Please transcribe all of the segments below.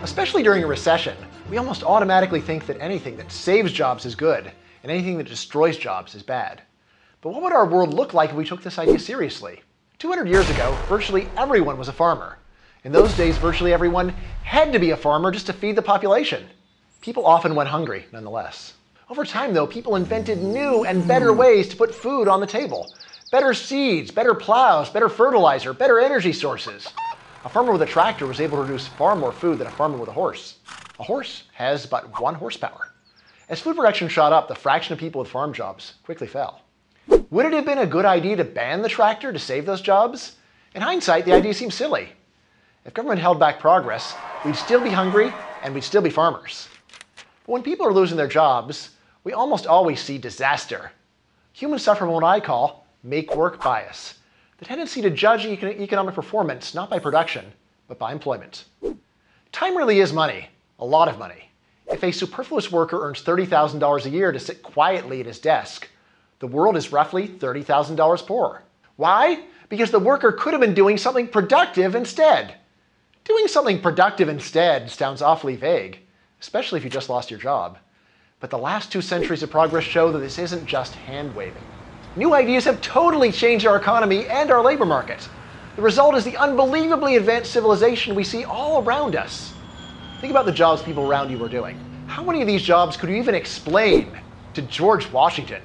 Especially during a recession, we almost automatically think that anything that saves jobs is good, and anything that destroys jobs is bad. But what would our world look like if we took this idea seriously? 200 years ago, virtually everyone was a farmer. In those days, virtually everyone had to be a farmer just to feed the population. People often went hungry, nonetheless. Over time, though, people invented new and better ways to put food on the table. Better seeds, better plows, better fertilizer, better energy sources. A farmer with a tractor was able to produce far more food than a farmer with a horse. A horse has but 1 horsepower. As food production shot up, the fraction of people with farm jobs quickly fell. Would it have been a good idea to ban the tractor to save those jobs? In hindsight, the idea seems silly. If government held back progress, we'd still be hungry and we'd still be farmers. But when people are losing their jobs, we almost always see disaster. Humans suffer from what I call make-work bias, the tendency to judge economic performance not by production, but by employment. Time really is money, a lot of money. If a superfluous worker earns $30,000 a year to sit quietly at his desk, the world is roughly $30,000 poorer. Why? Because the worker could have been doing something productive instead. Doing something productive instead sounds awfully vague, especially if you just lost your job. But the last 2 centuries of progress show that this isn't just hand-waving. New ideas have totally changed our economy and our labor market. The result is the unbelievably advanced civilization we see all around us. Think about the jobs people around you are doing. How many of these jobs could you even explain to George Washington?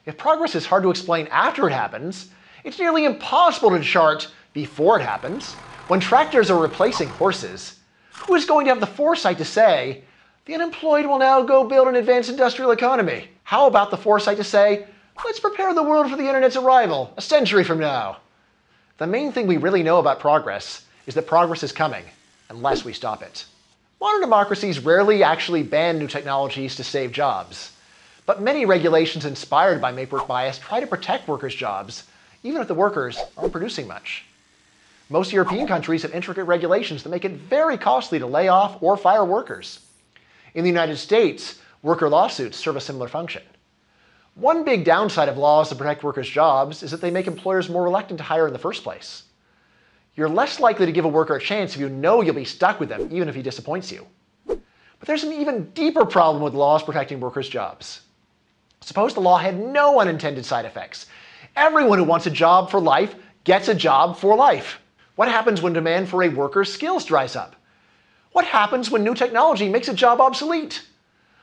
If progress is hard to explain after it happens, it's nearly impossible to chart before it happens. When tractors are replacing horses, who is going to have the foresight to say, the unemployed will now go build an advanced industrial economy? How about the foresight to say, let's prepare the world for the internet's arrival a century from now? The main thing we really know about progress is that progress is coming, unless we stop it. Modern democracies rarely actually ban new technologies to save jobs. But many regulations inspired by make-work bias try to protect workers' jobs, even if the workers aren't producing much. Most European countries have intricate regulations that make it very costly to lay off or fire workers. In the United States, worker lawsuits serve a similar function. One big downside of laws to protect workers' jobs is that they make employers more reluctant to hire in the first place. You're less likely to give a worker a chance if you know you'll be stuck with them, even if he disappoints you. But there's an even deeper problem with laws protecting workers' jobs. Suppose the law had no unintended side effects. Everyone who wants a job for life gets a job for life. What happens when demand for a worker's skills dries up? What happens when new technology makes a job obsolete?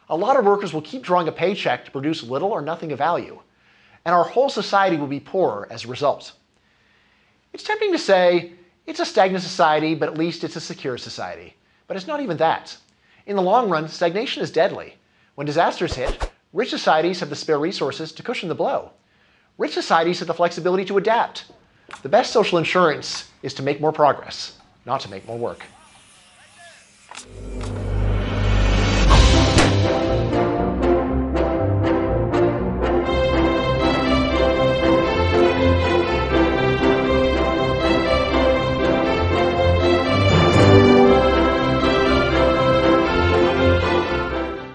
A lot of workers will keep drawing a paycheck to produce little or nothing of value, and our whole society will be poorer as a result. It's tempting to say, it's a stagnant society, but at least it's a secure society. But it's not even that. In the long run, stagnation is deadly. When disasters hit, rich societies have the spare resources to cushion the blow. Rich societies have the flexibility to adapt. The best social insurance is to make more progress, not to make more work.